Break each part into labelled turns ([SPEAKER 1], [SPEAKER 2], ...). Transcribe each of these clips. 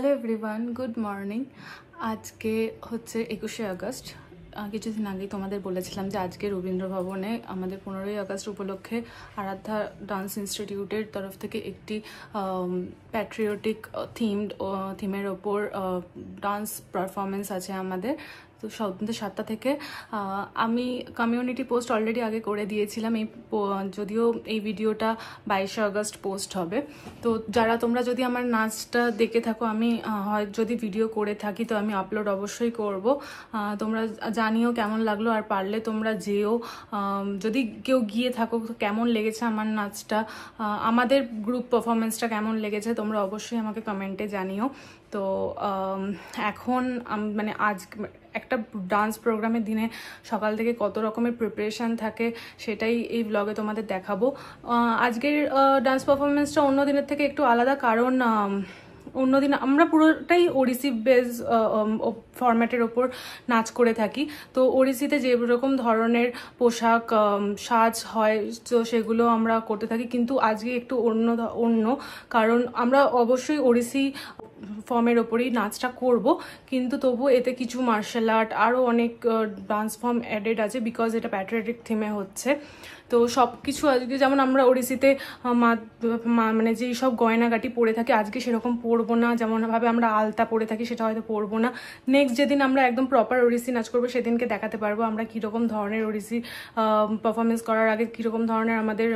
[SPEAKER 1] Hello everyone, good morning. আজকে হচ্ছে 21শে August. কিছুদিন আগেই তোমাদের বলেছিলাম যে আজকে রবীন্দ্র ভবনে আমাদের 15ই আগস্ট উপলক্ষে আরাধ্যা ডান্স ইনস্টিটিউটের তরফ থেকে একটি প্যাট্রিয়টিক থিমের ওপর ডান্স পারফরমেন্স আছে আমাদের। তো সন্ধ্যে 7টা থেকে আমি কমিউনিটি পোস্ট অলরেডি আগে করে দিয়েছিলাম। যদিও এই ভিডিওটা 22শে আগস্ট পোস্ট হবে। তো তোমরা যদি আমার নাচটা দেখে থাকো, আমি হয় যদি ভিডিও করে থাকি তো আমি আপলোড অবশ্যই করব। তোমরা জানিও কেমন লাগলো, আর পারলে তোমরা যেও। যদি কেউ গিয়ে থাকো তো কেমন লেগেছে আমার নাচটা, আমাদের গ্রুপ পারফরমেন্সটা কেমন লেগেছে তোমরা অবশ্যই আমাকে কমেন্টে জানিও। তো এখন মানে আজ একটা ডান্স প্রোগ্রামের দিনে সকাল থেকে কত রকমের প্রিপারেশান থাকে সেটাই এই ব্লগে তোমাদের দেখাবো। আজকের ডান্স পারফরমেন্সটা অন্য দিনের থেকে একটু আলাদা, কারণ অন্যদিন আমরা পুরোটাই ওড়িশি বেস ফরম্যাটের ওপর নাচ করে থাকি। তো ওড়িশিতে যেরকম ধরনের পোশাক সাজ হয় তো সেগুলো আমরা করতে থাকি, কিন্তু আজকে একটু অন্য কারণ আমরা অবশ্যই ওড়িশি ফর্মের ওপরেই নাচটা করব, কিন্তু তবু এতে কিছু মার্শাল আর্ট আরও অনেক ডান্স ফর্ম অ্যাডেড আছে, বিকজ এটা প্যাট্রিয়টিক থিমে হচ্ছে। তো সব কিছু আজকে যেমন আমরা ওড়িশিতে মানে যেই সব গয়নাগাটি পরে থাকি আজকে সেরকম পরবো না, যেমনভাবে আমরা আলতা পরে থাকি সেটা হয়তো পরবো না। নেক্সট যেদিন আমরা একদম প্রপার ওড়িশি নাচ করবো সেদিনকে দেখাতে পারবো আমরা কীরকম ধরনের ওড়িশি পারফরমেন্স করার আগে কীরকম ধরনের আমাদের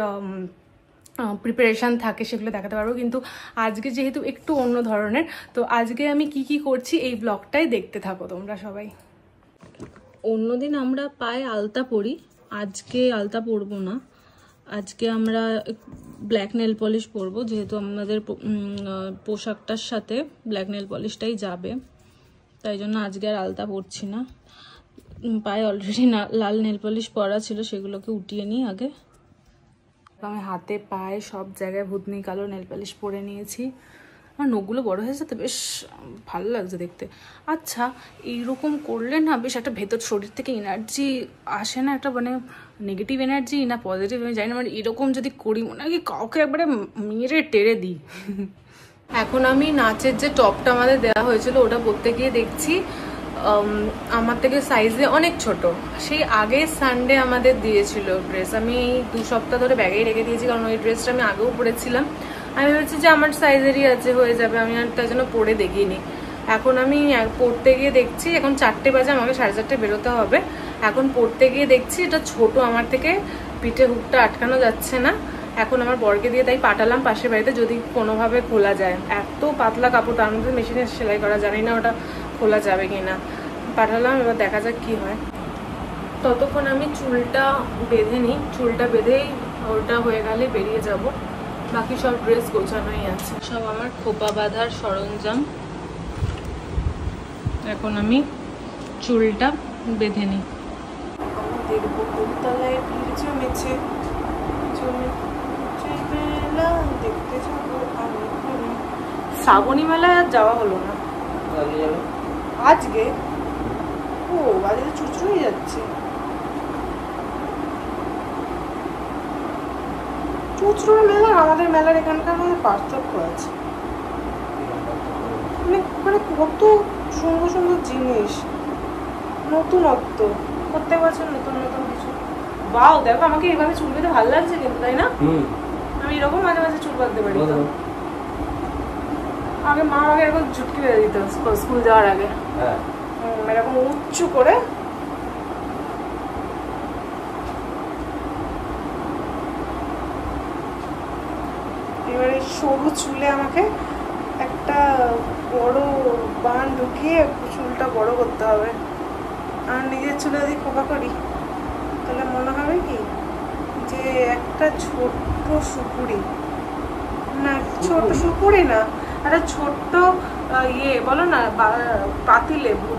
[SPEAKER 1] প্রিপারেশান থাকে সেগুলো দেখাতে পারবো। কিন্তু আজকে যেহেতু একটু অন্য ধরনের, তো আজকে আমি কি করছি এই ব্লগটাই দেখতে থাকো তোমরা সবাই। অন্যদিন আমরা পায়ে আলতা পরি, আজকে আলতা পরবো না। আজকে আমরা ব্ল্যাক নেল পলিশ পরবো, যেহেতু আমাদের পোশাকটার সাথে ব্ল্যাক নেল পলিশটাই যাবে, তাই জন্য আজকে আর আলতা পরছি না। পায়ে অলরেডি লাল নেল পলিশ পরা ছিল, সেগুলোকে উঠিয়ে নিই আগে। আমি হাতে পায়ে সব জায়গায় ভূতনি কালো নেল পালিশ পরে নিয়েছি। আমার নখগুলো বড় হয়েছে তো বেশ ভালো লাগছে দেখতে। আচ্ছা, এইরকম করলে না বেশ একটা ভেতর শরীর থেকে এনার্জি আসে না, একটা মানে নেগেটিভ এনার্জি না পজিটিভ, আমি জানি না। মানে এরকম যদি করি মনে হয় কি কাউকে একবারে মেরে টেরে দিই। এখন আমি নাচের যে টপটা আমাদের দেওয়া হয়েছিল ওটা পরতে গিয়ে দেখছি আমার থেকে সাইজে অনেক ছোট। সেই আগের সানডে আমাদের দিয়েছিল ড্রেস, আমি 2 সপ্তাহ ধরে ব্যাগেই রেখে দিয়েছি, কারণ ওই ড্রেসটা আমি আগেও পরেছিলাম। আমি ভেবেছি যে আমার সাইজেরই আছে, হয়ে যাবে, আমি আর তার জন্য পরে দেখিনি। এখন আমি পড়তে গিয়ে দেখছি, এখন 4টে বাজে, আমাকে 4:30 বেরোতে হবে। এখন পড়তে গিয়ে দেখছি এটা ছোট আমার থেকে, পিঠে হুকটা আটকানো যাচ্ছে না। এখন আমার বরকে দিয়ে তাই পাঠালাম পাশের বাড়িতে, যদি কোনোভাবে খোলা যায়। এত পাতলা কাপড়, তার মধ্যে মেশিনে সেলাই করা, জানি না ওটা খোলা যাবে কিনা। পাঠালাম, এবার দেখা যাক কি হয়। ততক্ষণ আমি চুলটা বেঁধে নিই, চুলটা বেঁধেই ওটা হয়ে গেলে বেরিয়ে যাব। বাকি সব ড্রেস গোছানোই আছে, সব আমার খোপা বাঁধার সরঞ্জাম। এখন আমি চুলটা বেঁধে নিই। দেখবো কোনতলায় ভিড় জমেছে, দেখতে যাবো। শ্রাবণী মেলায় আর যাওয়া হলো না আজকে। ও আজকে চুচড়ো হয়ে যাচ্ছে। চুচড়োর মেলা আমাদের মেলার এখানকার মধ্যে পার্থক্য আছে, মানে কত সুন্দর সুন্দর জিনিস, নতুনত্ব, প্রত্যেক বছর নতুন নতুন কিছু। বাও, দেখো আমাকে এইভাবে চুল বেঁধে ভালো লাগছে কিন্তু, তাই না? আমি এরকম মাঝে মাঝে চুল বাঁধতে পারি। আগে মা আমাকে এরকম ঝুটকি বেঁধে দিত স্কুল যাওয়ার আগে, এরকম উঁচু করে। এবারে সরু চুলে আমাকে একটা বড় বান ঢুকিয়ে চুলটা বড় করতে হবে। আর নিজের চুলে যদি খোপা করি তাহলে মনে হবে কি যে একটা ছোট্ট সুপুরি, না ছোট সুপুরি না, একটা ছোট্ট ইয়ে বলো না, পাতি লেবু।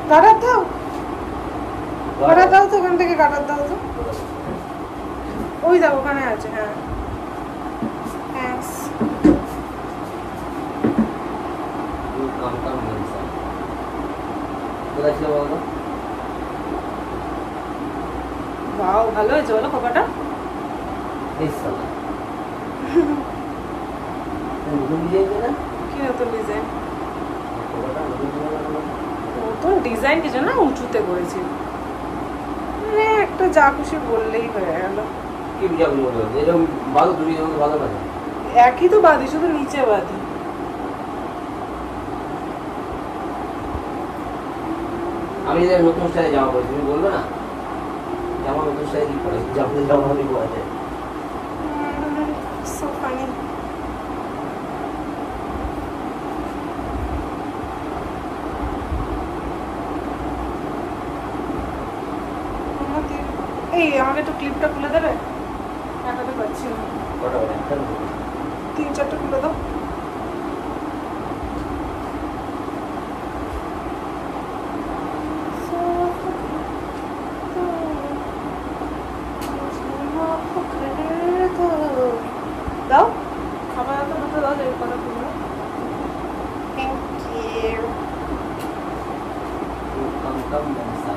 [SPEAKER 1] কাটার দাও, কাটার দাও তো, ওখান থেকে কাটার দাও তো, ওই দাও ওখানে আছে। হ্যাঁ, থ্যাঙ্কস। ভালো হয়েছে বলো খোপাটা? কি নতুন ডিজাইন? নতুন ডিজাইন কিছু না, উঁচুতে করেছি। একটা যা খুশি বললেই হয়ে গেল। একই তো বাঁধি, শুধু নিচে বাঁধি।
[SPEAKER 2] আমি যে নতুন স্টাইলে জামা পরি, তুমি বলবে না জামা নতুন স্টাইলে পরে জামা দিব আছে।
[SPEAKER 1] So funny. এই আমাকে একটু ক্লিপটা খুলে দেবে? একাতে পাচ্ছি না।
[SPEAKER 2] কটা বলে?
[SPEAKER 1] 3-4টা খুলে দাও। দাও খাবার তো দুটো দাও, এই কথা খুলে। Thank you.
[SPEAKER 2] কম ব্যবস্থা।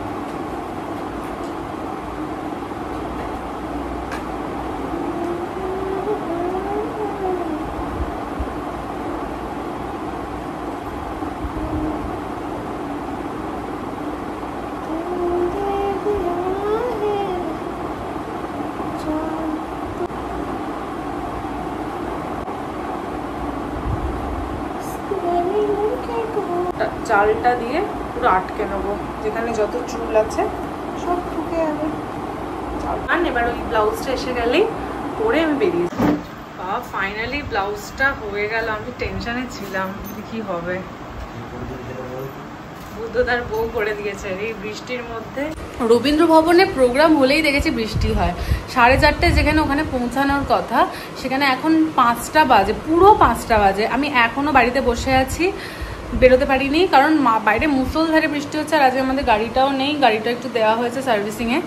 [SPEAKER 1] জালটা দিয়ে পুরো আটকে নেবো, যেখানে যত চুল আছে সব ঢুকে যাবে। আর এবার ওই ব্লাউজটা এসে গেলেই পরে আমি বেরিয়ে যাবো। ফাইনালি ব্লাউজটা হয়ে গেল। আমি টেনশনে ছিলাম কি হবে। বুদ্ধদার বউ করে দিয়েছে এই বৃষ্টির মধ্যে। রবীন্দ্র ভবনে প্রোগ্রাম হলেই দেখেছি বৃষ্টি হয়। 4:30 যেখানে ওখানে পৌঁছানোর কথা, সেখানে এখন 5টা বাজে, পুরো 5টা বাজে। আমি এখনো বাড়িতে বসে আছি, বেরোতে পারিনি, কারণ বাইরে মুষলধারে বৃষ্টি হচ্ছে। আর আজকে আমাদের গাড়িটাও নেই, গাড়িটা একটু দেওয়া হয়েছে সার্ভিসিংয়ে।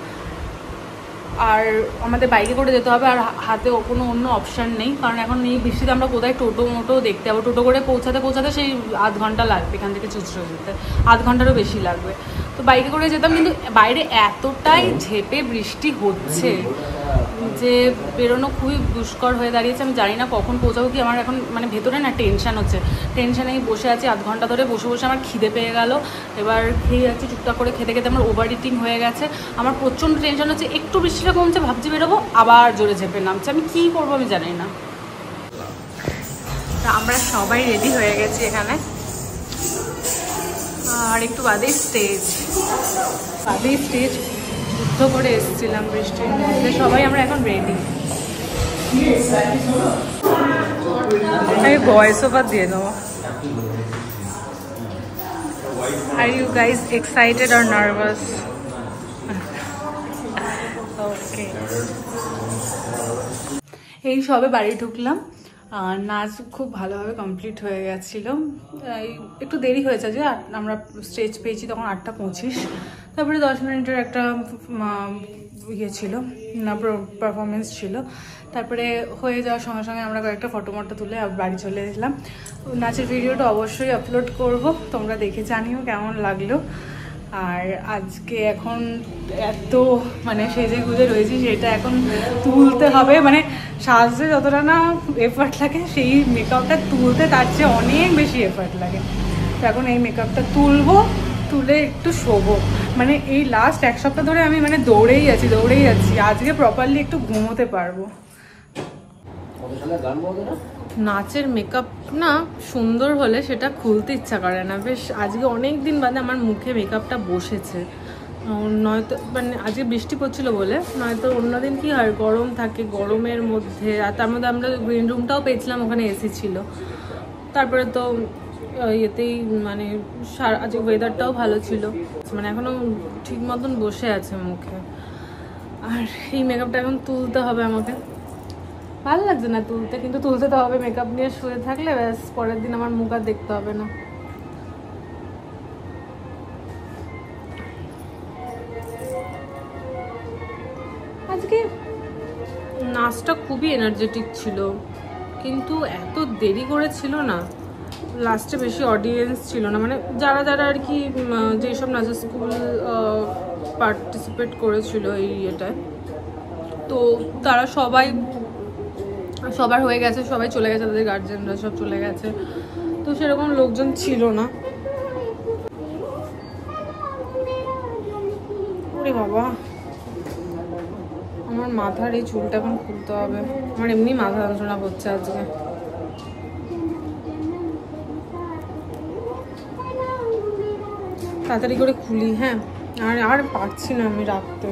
[SPEAKER 1] আর আমাদের বাইকে করে যেতে হবে, আর হাতে কোনো অন্য অপশান নেই, কারণ এখন এই বৃষ্টিতে আমরা কোথায় টোটো মোটো দেখতে যাবো। টোটো করে পৌঁছাতে সেই আধ ঘন্টা লাগবে, এখান থেকে চুচড়ো যেতে আধ ঘন্টারও বেশি লাগবে। তো বাইকে করে যেতাম, কিন্তু বাইরে এতটাই ঝেপে বৃষ্টি হচ্ছে যে বেরোনো খুবই দুষ্কর হয়ে দাঁড়িয়েছে। আমি জানি না কখন পৌঁছাবো। কি আমার এখন মানে ভেতরে না টেনশান হচ্ছে, টেনশানেই বসে আছি আধ ঘন্টা ধরে। বসে বসে আমার খিদে পেয়ে গেল, এবার খেয়ে যাচ্ছি টুকটাক করে। খেতে খেতে আমার ওভার ইটিং হয়ে গেছে। আমার প্রচণ্ড টেনশন হচ্ছে, একটু বৃষ্টিটা কমছে ভাবছি বেরোবো, আবার জোরে ঝেপে নামছে। আমি কি করবো আমি জানি না। আমরা সবাই রেডি হয়ে গেছি এখানে, আর একটু বাদেই স্টেজ যুদ্ধ করে এসেছিলাম বৃষ্টির মধ্যে। সবাই আমরা এখন রেডি। আমি ভয়েস ওভার দিয়ে দেবো। Are you guys excited or nervous? Okay. এই সবে বাড়ি ঢুকলাম। নাচ খুব ভালোভাবে কমপ্লিট হয়ে গেছিলো। একটু দেরি হয়েছে যে আমরা স্টেজ পেয়েছি তখন 8:25। তারপরে 10 মিনিটের একটা ইয়ে ছিল না, পারফরমেন্স ছিল। তারপরে হয়ে যাওয়ার সঙ্গে সঙ্গে আমরা কয়েকটা ফটো তুলে বাড়ি চলে এলাম। নাচের ভিডিওটা অবশ্যই আপলোড করব, তোমরা দেখে জানিও কেমন লাগলো। আর আজকে এখন এত মানে সেজে গুজে রয়েছি, সেটা এখন তুলতে হবে। মানে সাজতে যতটা না এফার্ট লাগে, সেই মেকআপটা তুলতে তার চেয়ে অনেক বেশি এফার্ট লাগে। তো এখন এই মেকআপটা তুলে একটু শোবো। মানে এই লাস্ট 1 সপ্তাহ ধরে আমি মানে দৌড়েই যাচ্ছি। আজকে প্রপারলি একটু ঘুমোতে পারবো। নাচের মেকআপ না সুন্দর হলে সেটা খুলতে ইচ্ছা করে না। বেশ আজকে অনেক দিন বাদে আমার মুখে মেকআপটা বসেছে। নয়তো মানে আজকে বৃষ্টি পড়ছিল বলে, নয়তো অন্যদিন কি হয় গরম থাকে, গরমের মধ্যে। আর তার মধ্যে আমরা গ্রিন রুমটাও পেয়েছিলাম, ওখানে এসি ছিল। তারপরে তো ইয়েতেই মানে আজকে ওয়েদারটাও ভালো ছিল, মানে এখনও ঠিক মতন বসে আছে মুখে। আর এই মেকআপটা এখন তুলতে হবে আমাকে। ভালো লাগছে না তুলতে, কিন্তু তুলতে তো হবে। মেকআপ নিয়ে শুয়ে থাকলে ব্যাস পরের দিন আমার মুখ আর দেখতে হবে না। আজকে নাচটা খুবই এনার্জেটিক ছিল, কিন্তু এত দেরি করেছিল না। লাস্টে বেশি অডিয়েন্স ছিল না, মানে যারা আর কি যেসব নাচের স্কুল পার্টিসিপেট করেছিল এই ইয়েটায়, তো তারা সবাই সবার হয়ে গেছে, সবাই চলে গেছে, তাদের গার্জেনরা সব চলে গেছে, তো সেরকম লোকজন ছিল না। ওরে বাবা, আমার মাথার এই চুলটা এখন খুলতে হবে, আমার এমনি মাথা যন্ত্রণা করছে আজকে। তাড়াতাড়ি করে খুলি, হ্যাঁ, আর পারছি না আমি রাখতে।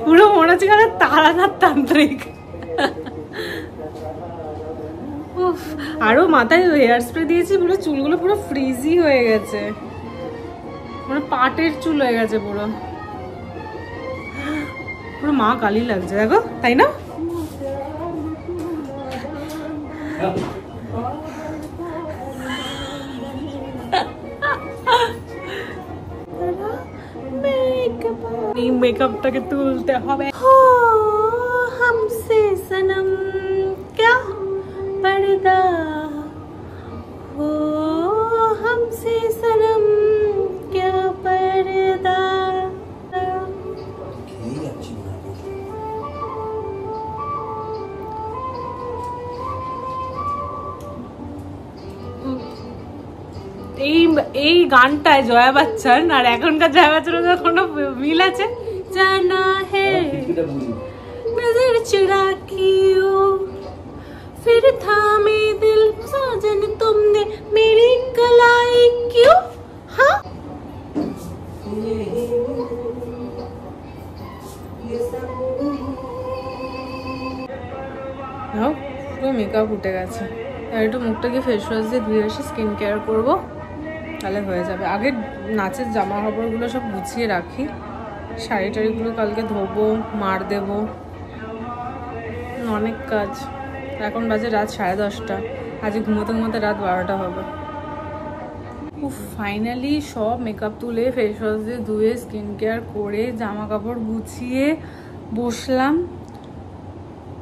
[SPEAKER 1] পুরো মনে হচ্ছে কেন তারানাথ তান্ত্রিক। আরো মাথায় হেয়ার স্প্রে দিয়েছি, পুরো চুলগুলো পুরো ফ্রিজি হয়ে গেছে, মানে পাটের চুল হয়ে গেছে পুরো, পুরো মা কালি লাগছে দেখো, তাই না? মেকআপটাকে তুলতে হবে। हमसे सनम क्या पर्दा हो, हमसे सनम क्या पर्दा। এই গানটায় জয়া বচ্চন আর এখনকার জয়া বচ্চনের কোনো মিল আছে? জানা হে नजर चुरा कियो फिर थामे दिल साजन तुमने मेरी कलाई क्यों। हाँ পুরো মেকআপ উঠে গেছে, আর একটু মুখটাকে ফেস ওয়াশ দিয়ে ধুয়ে এসে স্কিন কেয়ার করবো, তাহলে হয়ে যাবে। আগে নাচের জামা কাপড়গুলো সব গুছিয়ে রাখি, শাড়ি টাড়িগুলো কালকে ধোবো, মার দেবো, অনেক কাজ। এখন বাজে রাত 10:30, আজ ঘুমোতে ঘুমোতে রাত 12টা হবে। ফাইনালি সব মেকআপ তুলে ফেস ওয়াশ দিয়ে ধুয়ে স্কিন কেয়ার করে জামা কাপড় গুছিয়ে বসলাম।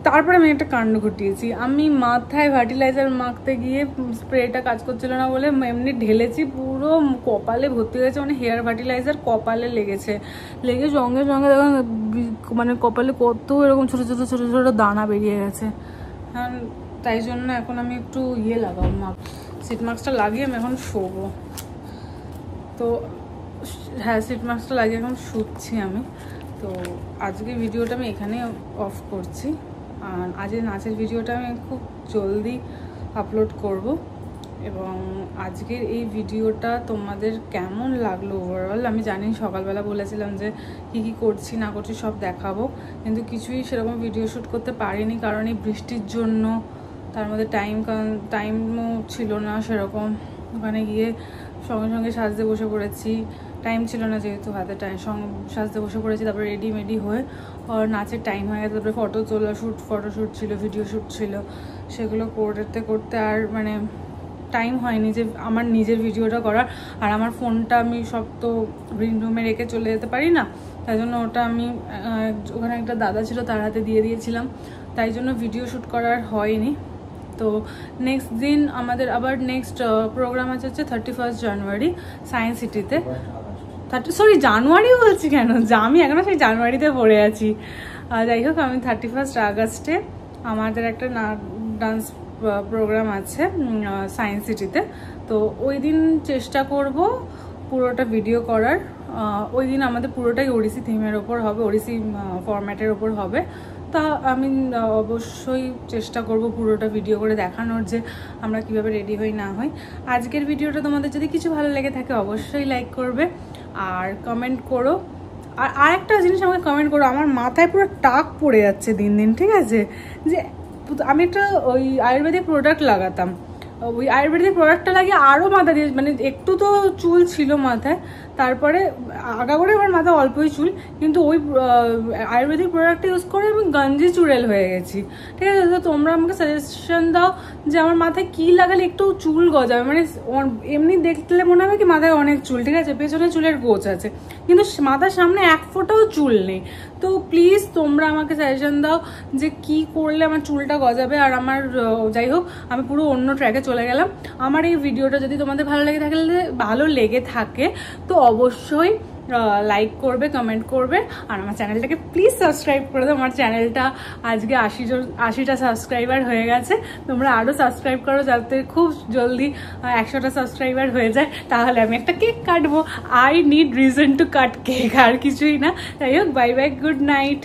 [SPEAKER 1] তারপরে আমি একটা কাণ্ড ঘটিয়েছি, আমি মাথায় ফার্টিলাইজার মাখতে গিয়ে স্প্রেটা কাজ করছিল না বলে এমনি ঢেলেছি, পুরো কপালে ভর্তি হয়েছে, মানে হেয়ার ফার্টিলাইজার কপালে লেগেছে, লেগে সঙ্গে সঙ্গে দেখো মানে কপালে কত এরকম ছোটো ছোটো ছোটো ছোটো দানা বেরিয়ে গেছে। হ্যাঁ, তাই জন্য এখন আমি একটু লাগাবো, সিট মাস্কটা লাগিয়ে আমি এখন শোবো। তো হ্যাঁ, সিট মাস্কটা লাগিয়ে এখন শুচ্ছি আমি। তো আজকের ভিডিওটা আমি এখানে অফ করছি, আর আজকের নাচের ভিডিওটা আমি খুব জলদি আপলোড করব। এবং আজকের এই ভিডিওটা তোমাদের কেমন লাগলো ওভারঅল? আমি জানি সকালবেলা বলেছিলাম যে কী কী করছি না করছি সব দেখাবো, কিন্তু কিছুই সেরকম ভিডিও শ্যুট করতে পারিনি, কারণ এই বৃষ্টির জন্য, তার মধ্যে টাইমও ছিল না সেরকম। ওখানে গিয়ে সঙ্গে সঙ্গে সাজতে বসে পড়েছি, টাইম ছিল না যেহেতু হাতে, সাজতে বসে পড়েছি, তারপরে রেডি হয়ে আর নাচের টাইম হয়ে গেছে, তারপরে ফটোশ্যুট ছিল, ভিডিও শ্যুট ছিল, সেগুলো করতে করতে আর মানে টাইম হয়নি যে আমার নিজের ভিডিওটা করার। আর আমার ফোনটা আমি সব তো গ্রিন রুমে রেখে চলে যেতে পারি না, তাই জন্য ওটা আমি ওখানে একটা দাদা ছিল তার হাতে দিয়ে দিয়েছিলাম, তাই জন্য ভিডিও শ্যুট করার হয়নি। তো নেক্সট দিন আমাদের আবার নেক্সট প্রোগ্রাম আছে হচ্ছে 31 জানুয়ারি সায়েন্স সিটিতে। জানুয়ারি বলছি কেন, আমি এখনো সেই জানুয়ারিতে পড়ে আছি। যাই হোক, আমি 31 আগস্টে আমাদের একটা ডান্স প্রোগ্রাম আছে সায়েন্স সিটিতে। তো ওই দিন চেষ্টা করব পুরোটা ভিডিও করার। ওই দিন আমাদের পুরোটাই ওড়িশি থিমের ওপর হবে, ওড়িশি ফরম্যাটের ওপর হবে। তা আমি অবশ্যই চেষ্টা করব পুরোটা ভিডিও করে দেখানোর যে আমরা কিভাবে রেডি হই না হই। আজকের ভিডিওটা তোমাদের যদি কিছু ভালো লেগে থাকে অবশ্যই লাইক করবে আর কমেন্ট করো। আর আরেকটা জিনিস আমাকে কমেন্ট করো, আমার মাথায় পুরো টাক পড়ে যাচ্ছে দিন দিন, ঠিক আছে? যে আমি একটা ওই আয়ুর্বেদিক প্রোডাক্ট লাগাতাম, ওই আয়ুর্বেদিক প্রোডাক্টটা লাগিয়ে আরও মাথা দিয়ে, মানে একটু তো চুল ছিল মাথায়, তারপরে আগাগোড়ে আমার মাথা অল্পই চুল, কিন্তু ওই আয়ুর্বেদিক প্রোডাক্ট ইউজ করে আমি গঞ্জি চুড়েল হয়ে গেছি। ঠিক আছে, তো তোমরা আমাকে সাজেশন দাও যে আমার মাথায় কি লাগালে একটু চুল গজাবে। মানে এমনি দেখলে মনে হবে কি মাথায় অনেক চুল, ঠিক আছে, পেছনে চুলের গোছ আছে, কিন্তু মাথার সামনে এক ফোঁটাও চুল নেই। তো প্লিজ তোমরা আমাকে সাজেশন দাও যে কি করলে আমার চুলটা গজাবে। আর আমার যাই হোক, আমি পুরো অন্য ট্র্যাকে চলে গেলাম। আমার এই ভিডিওটা যদি তোমাদের ভালো লেগে থাকে তো অবশ্যই লাইক করবে, কমেন্ট করবে, আর আমার চ্যানেলটাকে প্লিজ সাবস্ক্রাইব করে দাও। আমার চ্যানেলটা আজকে 80টা সাবস্ক্রাইবার হয়ে গেছে। তোমরা আরও সাবস্ক্রাইব করো যাতে খুব জলদি 100টা সাবস্ক্রাইবার হয়ে যায়, তাহলে আমি একটা কেক কাটবো। I need reason to cut cake, আর কিছুই না। যাই হোক, বাই বাই, গুড নাইট।